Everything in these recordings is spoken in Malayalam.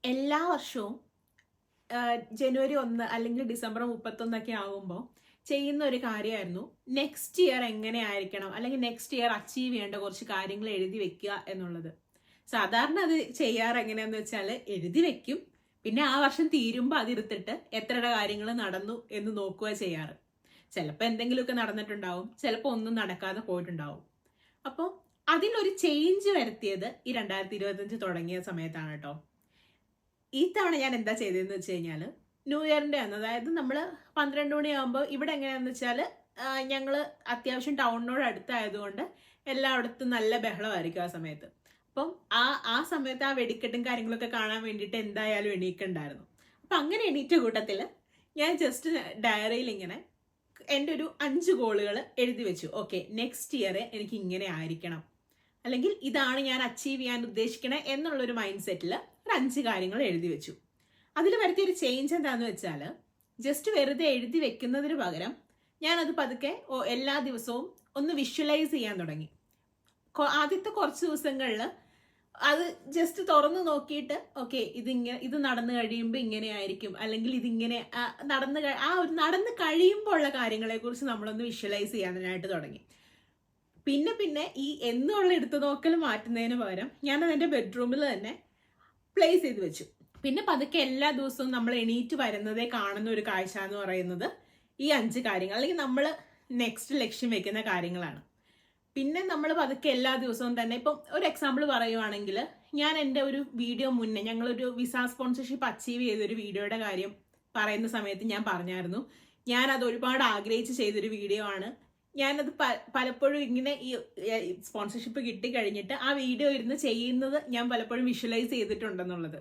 എല്ലാ വർഷവും ജനുവരി 1 അല്ലെങ്കിൽ ഡിസംബർ 31 ആകുമ്പോൾ ചെയ്യുന്ന ഒരു കാര്യമായിരുന്നു നെക്സ്റ്റ് ഇയർ എങ്ങനെ ആയിരിക്കണം, അല്ലെങ്കിൽ നെക്സ്റ്റ് ഇയർ അച്ചീവ് ചെയ്യേണ്ട കുറച്ച് കാര്യങ്ങൾ എഴുതി വെക്കുക എന്നുള്ളത്. സാധാരണ അത് ചെയ്യാറ് എങ്ങനെയാന്ന് വെച്ചാൽ എഴുതി വെക്കും, പിന്നെ ആ വർഷം തീരുമ്പോൾ അതിരുത്തിട്ട് എത്രയുടെ കാര്യങ്ങൾ നടന്നു എന്ന് നോക്കുക ചെയ്യാറ്. ചിലപ്പോൾ എന്തെങ്കിലുമൊക്കെ നടന്നിട്ടുണ്ടാവും, ചിലപ്പോൾ ഒന്നും നടക്കാതെ പോയിട്ടുണ്ടാവും. അപ്പോൾ അതിലൊരു ചേഞ്ച് വരുത്തിയത് ഈ 2025 തുടങ്ങിയ സമയത്താണ് കേട്ടോ. ഈ തവണ ഞാൻ എന്താ ചെയ്തതെന്ന് വെച്ച് കഴിഞ്ഞാൽ, ന്യൂ ഇയറിൻ്റെ അന്ന്, അതായത് നമ്മൾ 12 മണിയാകുമ്പോൾ ഇവിടെ എങ്ങനെയാണെന്ന് വെച്ചാൽ ഞങ്ങൾ അത്യാവശ്യം ടൗണിനോട് അടുത്തായതുകൊണ്ട് എല്ലായിടത്തും നല്ല ബഹളമായിരിക്കും ആ സമയത്ത്. അപ്പം ആ സമയത്ത് ആ വെടിക്കെട്ടും കാര്യങ്ങളൊക്കെ കാണാൻ വേണ്ടിയിട്ട് എന്തായാലും എണീക്കുണ്ടായിരുന്നു. അപ്പം അങ്ങനെ എണീറ്റ കൂട്ടത്തിൽ ഞാൻ ജസ്റ്റ് ഡയറിയിൽ ഇങ്ങനെ എൻ്റെ ഒരു 5 ഗോളുകൾ എഴുതി വെച്ചു. ഓക്കെ, നെക്സ്റ്റ് ഇയർ എനിക്ക് ഇങ്ങനെ ആയിരിക്കണം, അല്ലെങ്കിൽ ഇതാണ് ഞാൻ അച്ചീവ് ചെയ്യാൻ ഉദ്ദേശിക്കണേ എന്നുള്ളൊരു മൈൻഡ് സെറ്റിൽ ഒരു 5 കാര്യങ്ങൾ എഴുതി വെച്ചു. അതിൽ വരുത്തിയൊരു ചേഞ്ച് എന്താണെന്ന് വെച്ചാൽ, ജസ്റ്റ് വെറുതെ എഴുതി വെക്കുന്നതിന് പകരം ഞാനത് പതുക്കെ എല്ലാ ദിവസവും ഒന്ന് വിഷ്വലൈസ് ചെയ്യാൻ തുടങ്ങി. ആദ്യത്തെ കുറച്ച് ദിവസങ്ങളിൽ അത് ജസ്റ്റ് തുറന്നു നോക്കിയിട്ട് ഓക്കെ ഇത് നടന്നു കഴിയുമ്പോൾ ഇങ്ങനെ ആയിരിക്കും, അല്ലെങ്കിൽ ഇതിങ്ങനെ നടന്നു കഴിയുമ്പോൾ ഉള്ള കാര്യങ്ങളെ കുറിച്ച് നമ്മളൊന്ന് വിഷ്വലൈസ് ചെയ്യാനായിട്ട് തുടങ്ങി. പിന്നെ ഈ എന്നുള്ള എടുത്തു നോക്കൽ മാറ്റുന്നതിന് പകരം ഞാനത് എൻ്റെ ബെഡ്റൂമിൽ തന്നെ പ്ലേസ് ചെയ്ത് വെച്ചു. പിന്നെ പതുക്കെ എല്ലാ ദിവസവും നമ്മൾ എണീറ്റ് വരുന്നതേ കാണുന്ന ഒരു കാഴ്ച എന്ന് പറയുന്നത് ഈ 5 കാര്യങ്ങൾ, അല്ലെങ്കിൽ നമ്മൾ നെക്സ്റ്റ് ലക്ഷ്യം വെക്കുന്ന കാര്യങ്ങളാണ്. പിന്നെ നമ്മൾ പതുക്കെ എല്ലാ ദിവസവും തന്നെ, ഇപ്പം ഒരു എക്സാമ്പിൾ പറയുവാണെങ്കിൽ, ഞാൻ എൻ്റെ ഒരു വീഡിയോ മുന്നേ ഞങ്ങളൊരു വിസ സ്പോൺസർഷിപ്പ് അച്ചീവ് ചെയ്തൊരു വീഡിയോയുടെ കാര്യം പറയുന്ന സമയത്ത് ഞാൻ പറഞ്ഞായിരുന്നു, ഞാനത് ഒരുപാട് ആഗ്രഹിച്ച് ചെയ്തൊരു വീഡിയോ ആണ്. ഞാനത് പലപ്പോഴും ഇങ്ങനെ ഈ സ്പോൺസർഷിപ്പ് കിട്ടിക്കഴിഞ്ഞിട്ട് ആ വീഡിയോ ഇരുന്ന് ചെയ്യുന്നത് ഞാൻ പലപ്പോഴും വിഷ്വലൈസ് ചെയ്തിട്ടുണ്ടെന്നുള്ളത്.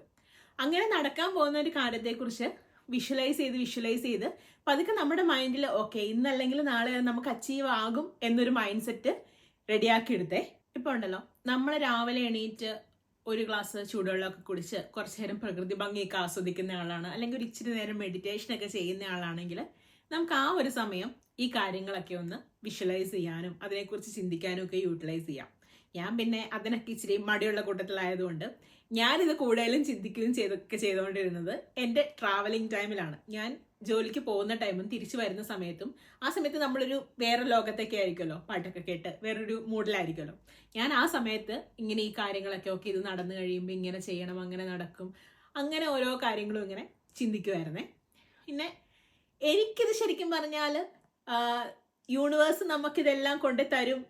അങ്ങനെ നടക്കാൻ പോകുന്ന ഒരു കാര്യത്തെക്കുറിച്ച് വിഷ്വലൈസ് ചെയ്ത് പതുക്കെ നമ്മുടെ മൈൻഡിൽ ഓക്കെ ഇന്നല്ലെങ്കിൽ നാളെ നമുക്ക് അച്ചീവ് ആകും എന്നൊരു മൈൻഡ് സെറ്റ് റെഡിയാക്കി എടുത്തേ. ഇപ്പോൾ ഉണ്ടല്ലോ, നമ്മൾ രാവിലെ എണീറ്റ് ഒരു ഗ്ലാസ് ചൂടുവെള്ളമൊക്കെ കുടിച്ച് കുറച്ച് നേരം പ്രകൃതി ഭംഗിയൊക്കെ ആസ്വദിക്കുന്ന ആളാണ്, അല്ലെങ്കിൽ ഒരു ഇച്ചിരി നേരം മെഡിറ്റേഷനൊക്കെ ചെയ്യുന്ന ആളാണെങ്കിൽ നമുക്ക് ആ ഒരു സമയം ഈ കാര്യങ്ങളൊക്കെ ഒന്ന് വിഷ്വലൈസ് ചെയ്യാനും അതിനെക്കുറിച്ച് ചിന്തിക്കാനും ഒക്കെ യൂട്ടിലൈസ് ചെയ്യാം. ഞാൻ പിന്നെ അതിനൊക്കെ ഇച്ചിരി മടിയുള്ള കൂട്ടത്തിലായതുകൊണ്ട് ഞാനിത് കൂടുതലും ചിന്തിക്കുകയും ചെയ്തുകൊണ്ടിരുന്നത് എൻ്റെ ട്രാവലിംഗ് ടൈമിലാണ്. ഞാൻ ജോലിക്ക് പോകുന്ന ടൈമും തിരിച്ചു വരുന്ന സമയത്തും, ആ സമയത്ത് നമ്മളൊരു വേറെ ലോകത്തൊക്കെ ആയിരിക്കുമല്ലോ, പാട്ടൊക്കെ കേട്ട് വേറൊരു മൂഡിലായിരിക്കുമല്ലോ. ഞാൻ ആ സമയത്ത് ഇങ്ങനെ ഈ കാര്യങ്ങളൊക്കെ ഇത് നടന്നു കഴിയുമ്പോൾ ഇങ്ങനെ ചെയ്യണം, അങ്ങനെ നടക്കും, അങ്ങനെ ഓരോ കാര്യങ്ങളും ഇങ്ങനെ ചിന്തിക്കുമായിരുന്നേ. പിന്നെ എനിക്കിത് ശരിക്കും പറഞ്ഞാൽ യൂണിവേഴ്സ് നമുക്കിതെല്ലാം കൊണ്ട് തരും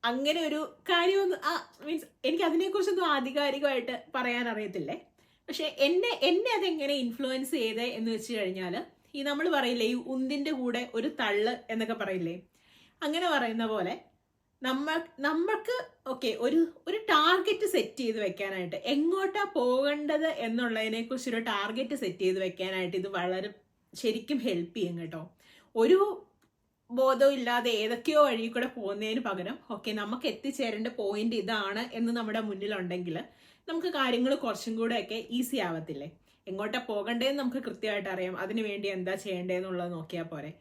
അങ്ങനെ ഒരു കാര്യമൊന്നും മീൻസ് എനിക്ക് അതിനെക്കുറിച്ചൊന്നും ആധികാരികമായിട്ട് പറയാൻ അറിയത്തില്ലേ. പക്ഷെ എന്നെ അതെങ്ങനെ ഇൻഫ്ലുവൻസ് ചെയ്തേ എന്ന് വെച്ച് കഴിഞ്ഞാൽ, ഈ നമ്മൾ പറയില്ലേ ഈ ഉന്തിൻ്റെ കൂടെ ഒരു തള്ള് എന്നൊക്കെ പറയില്ലേ, അങ്ങനെ പറയുന്ന പോലെ നമ്മൾക്ക് ഓക്കെ ഒരു ടാർഗറ്റ് സെറ്റ് ചെയ്ത് വെക്കാനായിട്ട്, എങ്ങോട്ടാ പോകേണ്ടത് എന്നുള്ളതിനെ കുറിച്ചൊരു ടാർഗറ്റ് സെറ്റ് ചെയ്ത് വെക്കാനായിട്ട് ഇത് വളരെ ശരിക്കും ഹെൽപ്പ് ചെയ്യും കേട്ടോ. ഒരു ബോധവും ഇല്ലാതെ ഏതൊക്കെയോ വഴി കൂടെ പോകുന്നതിന് പകരം ഓക്കെ നമുക്ക് എത്തിച്ചേരേണ്ട പോയിന്റ് ഇതാണ് എന്ന് നമ്മുടെ മുന്നിലുണ്ടെങ്കിൽ നമുക്ക് കാര്യങ്ങൾ കുറച്ചും കൂടെ ഒക്കെ ഈസി ആവത്തില്ലേ. എങ്ങോട്ടാ പോകണ്ടേന്ന് നമുക്ക് കൃത്യമായിട്ട് അറിയാം, അതിനു വേണ്ടി എന്താ ചെയ്യേണ്ടതെന്നുള്ളത് നോക്കിയാൽ പോരെ.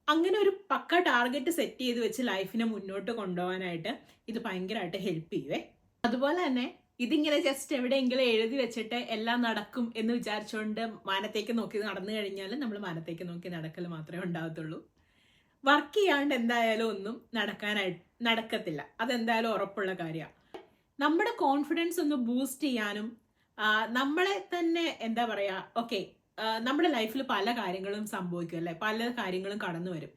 അങ്ങനെ ഒരു പക്ക ടാർഗറ്റ് സെറ്റ് ചെയ്ത് വെച്ച് ലൈഫിനെ മുന്നോട്ട് കൊണ്ടുപോകാനായിട്ട് ഇത് ഭയങ്കരമായിട്ട് ഹെൽപ്പ് ചെയ്യുവേ. അതുപോലെ തന്നെ ഇതിങ്ങനെ ജസ്റ്റ് എവിടെയെങ്കിലും എഴുതി വെച്ചിട്ട് എല്ലാം നടക്കും എന്ന് വിചാരിച്ചുകൊണ്ട് മാനത്തേക്ക് നോക്കി നടന്നു കഴിഞ്ഞാൽ നമ്മൾ മാനത്തേക്ക് നോക്കി നടക്കൽ മാത്രമേ ഉണ്ടാകത്തുള്ളൂ. വർക്ക് ചെയ്യാണ്ട് എന്തായാലും ഒന്നും നടക്കത്തില്ല, അതെന്തായാലും ഉറപ്പുള്ള കാര്യമാണ്. നമ്മുടെ കോൺഫിഡൻസ് ഒന്ന് ബൂസ്റ്റ് ചെയ്യാനും നമ്മളെ തന്നെ എന്താ പറയുക, ഓക്കെ നമ്മുടെ ലൈഫിൽ പല കാര്യങ്ങളും സംഭവിക്കും അല്ലേ, പല കാര്യങ്ങളും കടന്നു വരും.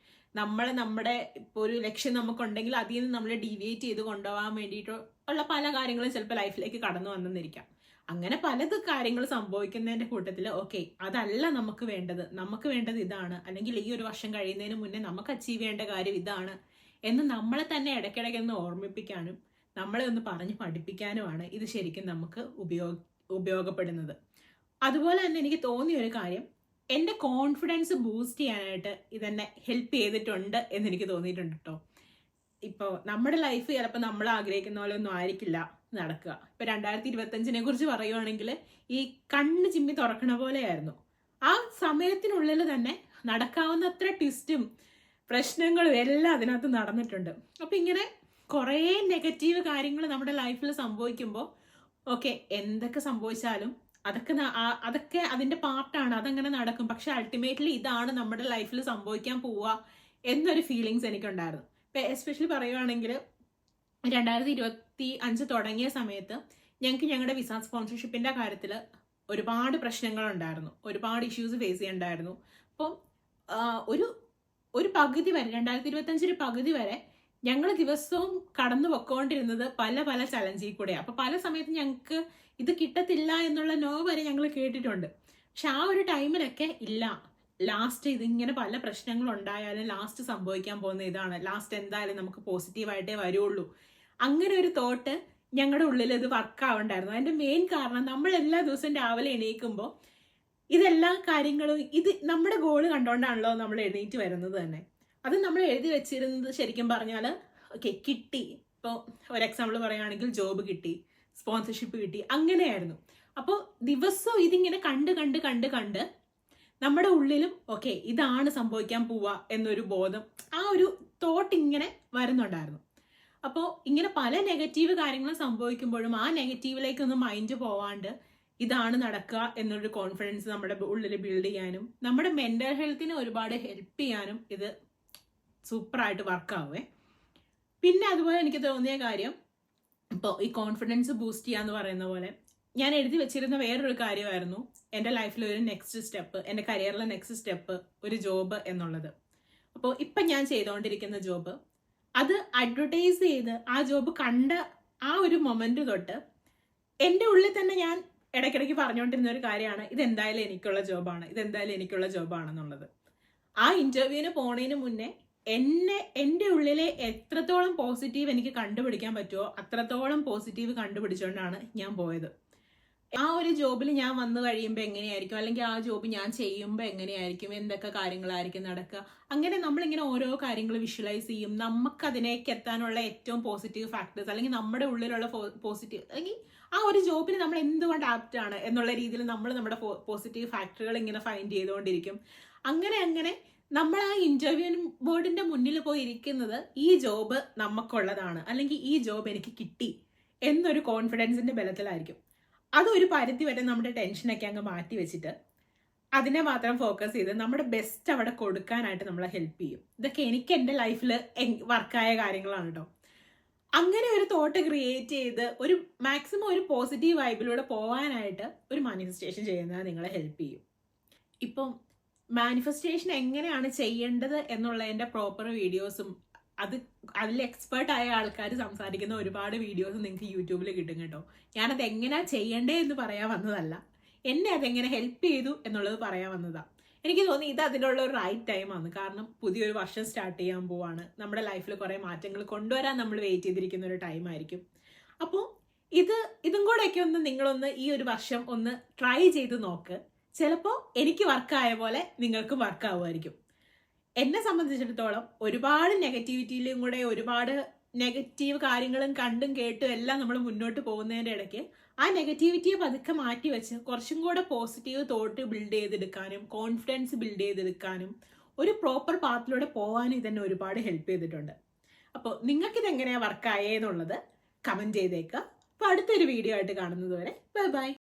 നമ്മുടെ ഇപ്പോൾ ഒരു ലക്ഷ്യം നമുക്കുണ്ടെങ്കിൽ അതിൽ നിന്ന് നമ്മൾ ഡീവിയേറ്റ് ചെയ്ത് കൊണ്ടുപോകാൻ വേണ്ടിയിട്ട് ഉള്ള പല കാര്യങ്ങളും ചിലപ്പോൾ ലൈഫിലേക്ക് കടന്നു വന്നെന്നിരിക്കാം. അങ്ങനെ പലത് കാര്യങ്ങൾ സംഭവിക്കുന്നതിൻ്റെ കൂട്ടത്തിൽ ഓക്കെ അതല്ല നമുക്ക് വേണ്ടത് ഇതാണ്, അല്ലെങ്കിൽ ഈ ഒരു വർഷം കഴിയുന്നതിന് മുന്നേ നമുക്ക് അച്ചീവ് ചെയ്യേണ്ട കാര്യം ഇതാണ് എന്ന് നമ്മളെ തന്നെ ഇടയ്ക്കിടയ്ക്ക് ഒന്ന് ഓർമ്മിപ്പിക്കാനും നമ്മളെ ഒന്ന് പറഞ്ഞ് പഠിപ്പിക്കാനുമാണ് ഇത് ശരിക്കും നമുക്ക് ഉപയോഗപ്പെടുന്നത്. അതുപോലെ തന്നെ എനിക്ക് തോന്നിയ ഒരു കാര്യം, എൻ്റെ കോൺഫിഡൻസ് ബൂസ്റ്റ് ചെയ്യാനായിട്ട് ഇതെന്നെ ഹെൽപ്പ് ചെയ്തിട്ടുണ്ട് എന്നെനിക്ക് തോന്നിയിട്ടുണ്ട് കേട്ടോ. ഇപ്പോൾ നമ്മുടെ ലൈഫ് ചിലപ്പോൾ നമ്മൾ ആഗ്രഹിക്കുന്ന പോലെ ഒന്നും ആയിരിക്കില്ല നടക്കുക. ഇപ്പൊ 2025 കുറിച്ച് പറയുവാണെങ്കിൽ ഈ കണ്ണ് ചിമ്മി തുറക്കണ പോലെയായിരുന്നു. ആ സമയത്തിനുള്ളിൽ തന്നെ നടക്കാവുന്നത്ര ട്വിസ്റ്റും പ്രശ്നങ്ങളും എല്ലാം അതിനകത്ത് നടന്നിട്ടുണ്ട്. അപ്പൊ ഇങ്ങനെ കുറേ നെഗറ്റീവ് കാര്യങ്ങൾ നമ്മുടെ ലൈഫിൽ സംഭവിക്കുമ്പോൾ ഓക്കെ എന്തൊക്കെ സംഭവിച്ചാലും അതൊക്കെ അതിന്റെ പാർട്ടാണ്, അതങ്ങനെ നടക്കും. പക്ഷെ അൾട്ടിമേറ്റ്ലി ഇതാണ് നമ്മുടെ ലൈഫിൽ സംഭവിക്കാൻ പോവുക എന്നൊരു ഫീലിങ്സ് എനിക്കുണ്ടായിരുന്നു. ഇപ്പൊ എസ്പെഷ്യലി പറയുവാണെങ്കിൽ 2025 തുടങ്ങിയ സമയത്ത് ഞങ്ങൾക്ക് ഞങ്ങളുടെ വിസ സ്പോൺസർഷിപ്പിന്റെ കാര്യത്തിൽ ഒരുപാട് പ്രശ്നങ്ങളുണ്ടായിരുന്നു, ഒരുപാട് ഇഷ്യൂസ് ഫേസ് ചെയ്യണ്ടായിരുന്നു. അപ്പം ഒരു ഒരു പകുതി വരെ 2025 പകുതി വരെ ഞങ്ങൾ ദിവസവും കടന്നു പൊക്കോണ്ടിരുന്നത് പല പല ചലഞ്ചിൽ കൂടെ. അപ്പൊ പല സമയത്ത് ഞങ്ങൾക്ക് ഇത് കിട്ടത്തില്ല എന്നുള്ള നോ വരെ ഞങ്ങൾ കേട്ടിട്ടുണ്ട്. പക്ഷെ ആ ഒരു ടൈമിലൊക്കെ ഇല്ല, ലാസ്റ്റ് ഇതിങ്ങനെ പല പ്രശ്നങ്ങൾ ഉണ്ടായാലും ലാസ്റ്റ് സംഭവിക്കാൻ പോകുന്ന ഇതാണ്, ലാസ്റ്റ് എന്തായാലും നമുക്ക് പോസിറ്റീവായിട്ടേ വരുള്ളൂ, അങ്ങനെ ഒരു തോട്ട് ഞങ്ങളുടെ ഉള്ളിൽ ഇത് വർക്ക് ആവണ്ടായിരുന്നു. അതിന്റെ മെയിൻ കാരണം നമ്മൾ എല്ലാ ദിവസവും രാവിലെ എണീക്കുമ്പോൾ ഇതെല്ലാ കാര്യങ്ങളും ഇത് നമ്മുടെ ഗോള് കണ്ടോണ്ടാണല്ലോ നമ്മൾ എഴുന്നേറ്റ് വരുന്നത് തന്നെ. അത് നമ്മൾ എഴുതി വെച്ചിരുന്നത് ശരിക്കും പറഞ്ഞാൽ ഓക്കെ കിട്ടി, ഇപ്പോൾ ഒരു എക്സാമ്പിൾ പറയുകയാണെങ്കിൽ ജോബ് കിട്ടി, സ്പോൺസർഷിപ്പ് കിട്ടി, അങ്ങനെയായിരുന്നു. അപ്പോൾ ദിവസവും ഇതിങ്ങനെ കണ്ട് കണ്ട് കണ്ട് കണ്ട് നമ്മുടെ ഉള്ളിലും ഓക്കെ ഇതാണ് സംഭവിക്കാൻ പോവുക എന്നൊരു ബോധം, ആ ഒരു തോട്ട് ഇങ്ങനെ വരുന്നുണ്ടായിരുന്നു. അപ്പോൾ ഇങ്ങനെ പല നെഗറ്റീവ് കാര്യങ്ങളും സംഭവിക്കുമ്പോഴും ആ നെഗറ്റീവിലേക്കൊന്നും മൈൻഡ് പോവാണ്ട് ഇതാണ് നടക്കുക എന്നൊരു കോൺഫിഡൻസ് നമ്മുടെ ഉള്ളിൽ ബിൽഡ് ചെയ്യാനും നമ്മുടെ മെന്റൽ ഹെൽത്തിനെ ഒരുപാട് ഹെൽപ്പ് ചെയ്യാനും ഇത് സൂപ്പറായിട്ട് വർക്കാവേ. പിന്നെ അതുപോലെ എനിക്ക് തോന്നിയ കാര്യം, ഇപ്പോൾ ഈ കോൺഫിഡൻസ് ബൂസ്റ്റ് ചെയ്യാന്ന് പറയുന്ന പോലെ ഞാൻ എഴുതി വെച്ചിരുന്ന വേറൊരു കാര്യമായിരുന്നു എൻ്റെ ലൈഫിൽ ഒരു നെക്സ്റ്റ് സ്റ്റെപ്പ്, എൻ്റെ കരിയറിലെ നെക്സ്റ്റ് സ്റ്റെപ്പ് ഒരു ജോബ് എന്നുള്ളത്. അപ്പോൾ ഇപ്പം ഞാൻ ചെയ്തുകൊണ്ടിരിക്കുന്ന ജോബ് അത് അഡ്വർടൈസ് ചെയ്ത് ആ ജോബ് കണ്ട ആ ഒരു മൊമെന്റ് തൊട്ട് എൻ്റെ ഉള്ളിൽ തന്നെ ഞാൻ ഇടയ്ക്കിടയ്ക്ക് പറഞ്ഞുകൊണ്ടിരുന്ന ഒരു കാര്യമാണ് ഇതെന്തായാലും എനിക്കുള്ള ജോബാണ്, ഇതെന്തായാലും എനിക്കുള്ള ജോബാണെന്നുള്ളത്. ആ ഇന്റർവ്യൂവിന് പോണതിന് മുന്നേ എൻ്റെ ഉള്ളിലെ എത്രത്തോളം പോസിറ്റീവ് എനിക്ക് കണ്ടുപിടിക്കാൻ പറ്റുമോ അത്രത്തോളം പോസിറ്റീവ് കണ്ടുപിടിച്ചുകൊണ്ടാണ് ഞാൻ പോയത്. ആ ഒരു ജോബിൽ ഞാൻ വന്നു കഴിയുമ്പോൾ എങ്ങനെയായിരിക്കും, അല്ലെങ്കിൽ ആ ജോബ് ഞാൻ ചെയ്യുമ്പോൾ എങ്ങനെയായിരിക്കും, എന്തൊക്കെ കാര്യങ്ങളായിരിക്കും നടക്കുക, അങ്ങനെ നമ്മളിങ്ങനെ ഓരോ കാര്യങ്ങൾ വിഷ്വലൈസ് ചെയ്യും. നമുക്ക് അതിലേക്ക് എത്താനുള്ള ഏറ്റവും പോസിറ്റീവ് ഫാക്ടേഴ്സ്, അല്ലെങ്കിൽ നമ്മുടെ ഉള്ളിലുള്ള പോസിറ്റീവ്, അല്ലെങ്കിൽ ആ ഒരു ജോബിന് നമ്മൾ എന്തുകൊണ്ട് ആപ്റ്റ് ആണ് എന്നുള്ള രീതിയിൽ നമ്മൾ നമ്മുടെ പോസിറ്റീവ് ഫാക്ടറുകൾ ഇങ്ങനെ ഫൈൻഡ് ചെയ്തുകൊണ്ടിരിക്കും. അങ്ങനെ നമ്മൾ ആ ഇന്റർവ്യൂ ബോർഡിന്റെ മുന്നിൽ പോയി ഇരിക്കുന്നത് ഈ ജോബ് നമുക്കുള്ളതാണ്, അല്ലെങ്കിൽ ഈ ജോബ് എനിക്ക് കിട്ടി എന്നൊരു കോൺഫിഡൻസിന്റെ ബലത്തിലായിരിക്കും. അതൊരു പരിധി വരെ നമ്മുടെ ടെൻഷനൊക്കെ അങ്ങ് മാറ്റി വെച്ചിട്ട് അതിനെ മാത്രം ഫോക്കസ് ചെയ്ത് നമ്മുടെ ബെസ്റ്റ് അവിടെ കൊടുക്കാനായിട്ട് നമ്മളെ ഹെൽപ്പ് ചെയ്യും. ഇതൊക്കെ എനിക്ക് എൻ്റെ ലൈഫിൽ വർക്കായ കാര്യങ്ങളാണ് കേട്ടോ. അങ്ങനെ ഒരു തോട്ട് ക്രിയേറ്റ് ചെയ്ത് ഒരു മാക്സിമം ഒരു പോസിറ്റീവ് വൈബിലൂടെ പോകാനായിട്ട് ഒരു മാനിഫെസ്റ്റേഷൻ ചെയ്യുന്നത് നിങ്ങളെ ഹെൽപ്പ് ചെയ്യും. ഇപ്പം മാനിഫെസ്റ്റേഷൻ എങ്ങനെയാണ് ചെയ്യേണ്ടത് എന്നുള്ളതിൻ്റെ പ്രോപ്പർ വീഡിയോസും അതിൽ എക്സ്പേർട്ട് ആയ ആൾക്കാർ സംസാരിക്കുന്ന ഒരുപാട് വീഡിയോസ് നിങ്ങൾക്ക് യൂട്യൂബിൽ കിട്ടും കേട്ടോ. ഞാനത് എങ്ങനെയാ ചെയ്യണ്ടേ എന്ന് പറയാൻ വന്നതല്ല, എന്നെ അതെങ്ങനെ ഹെൽപ്പ് ചെയ്തു എന്നുള്ളത് പറയാൻ വന്നതാണ്. എനിക്ക് തോന്നി ഇത് അതിനുള്ള ഒരു റൈറ്റ് ടൈമാണ്. കാരണം പുതിയൊരു വർഷം സ്റ്റാർട്ട് ചെയ്യാൻ പോവാണ്, നമ്മുടെ ലൈഫിൽ കുറേ മാറ്റങ്ങൾ കൊണ്ടുവരാൻ നമ്മൾ വെയിറ്റ് ചെയ്തിരിക്കുന്ന ഒരു ടൈമായിരിക്കും. അപ്പോൾ ഇതും കൂടെയൊക്കെ ഒന്ന് നിങ്ങളൊന്ന് ഈ ഒരു വർഷം ഒന്ന് ട്രൈ ചെയ്ത് നോക്ക്. ചിലപ്പോൾ എനിക്ക് വർക്കായ പോലെ നിങ്ങൾക്കും വർക്കാവുമായിരിക്കും. എന്നെ സംബന്ധിച്ചിടത്തോളം ഒരുപാട് നെഗറ്റിവിറ്റിയിലും കൂടെ ഒരുപാട് നെഗറ്റീവ് കാര്യങ്ങളും കണ്ടും കേട്ടും എല്ലാം നമ്മൾ മുന്നോട്ട് പോകുന്നതിൻ്റെ ഇടയ്ക്ക് ആ നെഗറ്റിവിറ്റിയെ പതുക്കെ മാറ്റി വെച്ച് കുറച്ചും കൂടെ പോസിറ്റീവ് തോട്ട് ബിൽഡ് ചെയ്തെടുക്കാനും കോൺഫിഡൻസ് ബിൽഡ് ചെയ്തെടുക്കാനും ഒരു പ്രോപ്പർ പാത്തിലൂടെ പോകാനും ഇതെന്നെ ഒരുപാട് ഹെൽപ്പ് ചെയ്തിട്ടുണ്ട്. അപ്പോൾ നിങ്ങൾക്കിത് എങ്ങനെയാണ് വർക്കായേ എന്നുള്ളത് കമൻറ്റ് ചെയ്തേക്കുക. അപ്പോൾ അടുത്തൊരു വീഡിയോ ആയിട്ട് കാണുന്നത് വരെ ബൈ ബൈ.